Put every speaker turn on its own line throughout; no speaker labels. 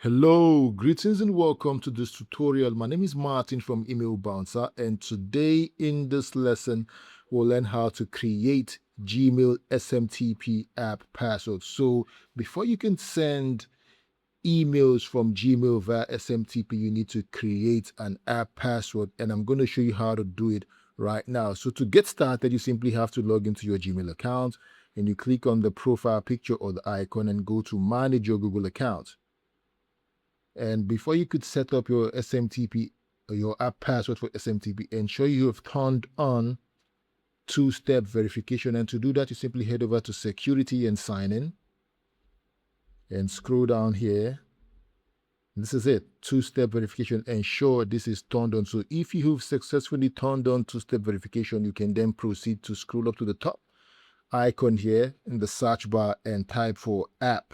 Hello, greetings and welcome to this tutorial. My name is Martin from Email Bouncer, and today in this lesson we'll learn how to create Gmail SMTP App Password. So before you can send emails from Gmail via SMTP, you need to create an app password, and I'm going to show you how to do it right now. So to get started, you simply have to log into your Gmail account, and you click on the profile picture or the icon and go to manage your Google account. And before you could set up your SMTP or your app password for SMTP, ensure you have turned on two-step verification. And to do that, you simply head over to security and sign in and scroll down here. This is it, two-step verification. Ensure this is turned on. So if you have successfully turned on two-step verification, you can then proceed to scroll up to the top icon here in the search bar and type for app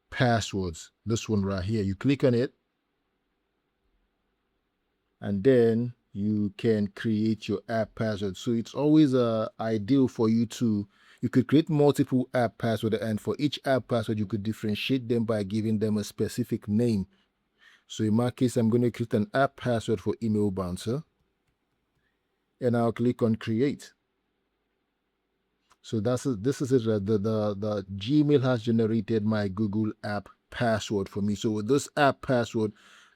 passwords. This one right here, you click on it, and then you can create your app password. So it's always ideal for you could create multiple app passwords, and for each app password you could differentiate them by giving them a specific name. So in my case, I'm going to create an app password for Email Bouncer, and I'll click on create. So this is it. The Gmail has generated my Google app password for me. So with this app password,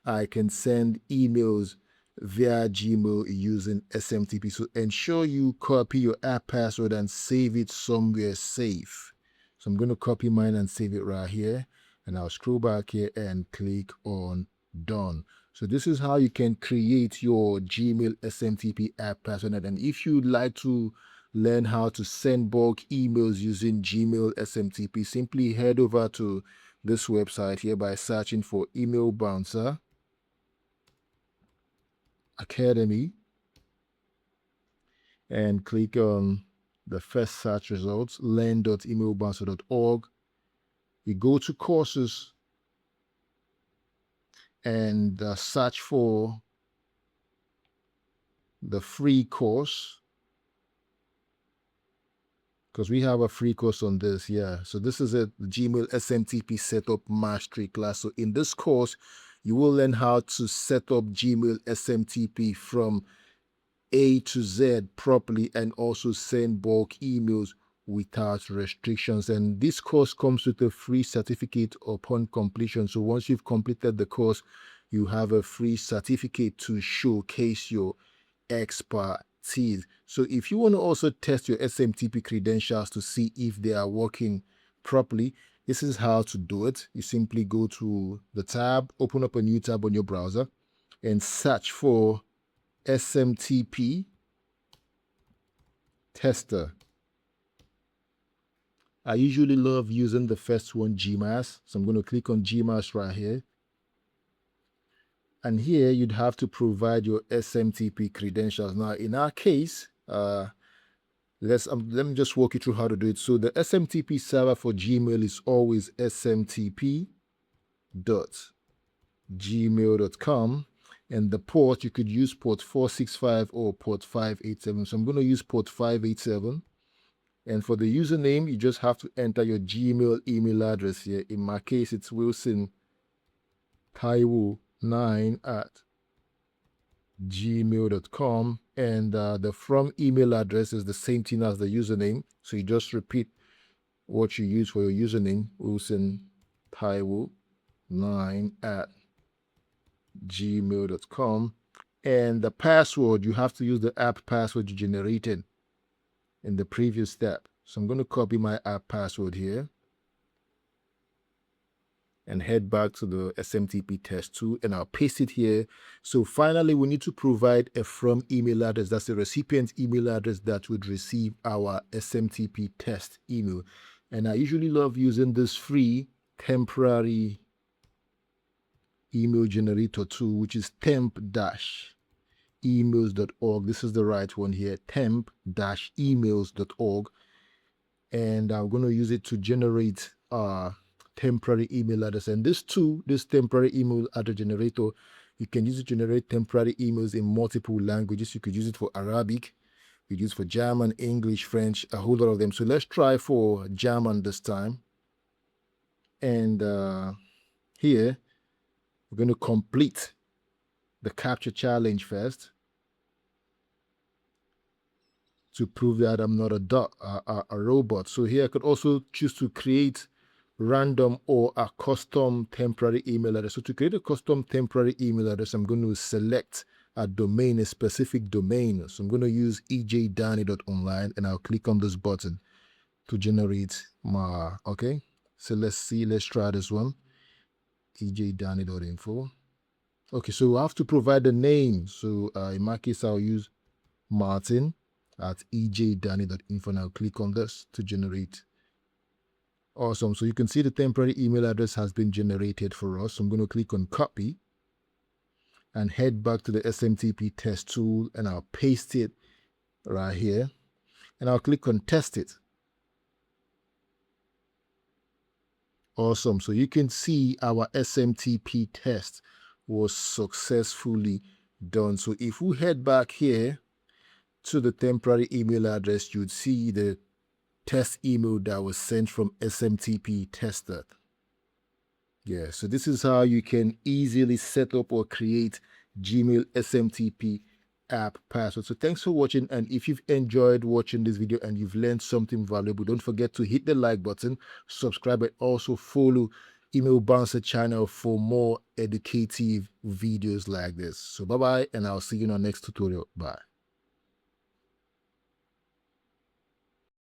I can send emails via Gmail using SMTP. So ensure you copy your app password and save it somewhere safe. So I'm going to copy mine and save it right here. And I'll scroll back here and click on done. So this is how you can create your Gmail SMTP app password. And if you'd like to learn how to send bulk emails using Gmail SMTP, simply head over to this website here by searching for Email Bouncer Academy and click on the first search results, learn.emailbouncer.org. You go to courses and search for the free course, because we have a free course on this. So this is a Gmail SMTP setup mastery class. So in this course, you will learn how to set up Gmail SMTP from A to Z properly and also send bulk emails without restrictions. And this course comes with a free certificate upon completion. So once you've completed the course, you have a free certificate to showcase your expertise. So if you want to also test your SMTP credentials to see if they are working properly, this is how to do it. You simply go to the tab, open up a new tab on your browser, and search for SMTP tester. I usually love using the first one, Gmail. So I'm going to click on Gmail right here. And here you'd have to provide your SMTP credentials. Now, in our case, let me just walk you through how to do it. So the SMTP server for Gmail is always smtp.gmail.com. And the port, you could use port 465 or port 587. So I'm going to use port 587. And for the username, you just have to enter your Gmail email address here. In my case, it's wilsontaiwo9@gmail.com. And the from email address is the same thing as the username. So you just repeat what you use for your username, wilsontaiwo9@gmail.com. And the password, you have to use the app password you generated in the previous step. So I'm going to copy my app password here and head back to the SMTP test 2, and I'll paste it here. So finally, we need to provide a from email address. That's the recipient email address that would receive our SMTP test email. And I usually love using this free temporary email generator tool, which is temp-emails.org. This is the right one here, temp-emails.org. And I'm going to use it to generate temporary email address. And this tool, this temporary email address generator, you can use it to generate temporary emails in multiple languages. You could use it for Arabic, you could use it for German, English, French, a whole lot of them. So let's try for German this time. And here, we're going to complete the capture challenge first to prove that I'm not a robot. So here I could also choose to create random or a custom temporary email address. So to create a custom temporary email address, I'm going to select a domain, a specific domain. So I'm going to use ejdanny.online, and I'll click on this button to generate my, okay. So let's try this one, ejdanny.info. Okay, so I have to provide the name. So in my case, I'll use Martin at ejdanny.info, and I'll click on this to generate. Awesome. So you can see the temporary email address has been generated for us. So I'm going to click on copy and head back to the SMTP test tool, and I'll paste it right here, and I'll click on test it. Awesome. So you can see our SMTP test was successfully done. So if we head back here to the temporary email address, you'd see the test email that was sent from SMTP tester. Yeah, so this is how you can easily set up or create Gmail SMTP app password. So thanks for watching, and if you've enjoyed watching this video and you've learned something valuable, don't forget to hit the like button, subscribe, and also follow Email Bouncer channel for more educative videos like this. So bye bye, and I'll see you in our next tutorial. Bye.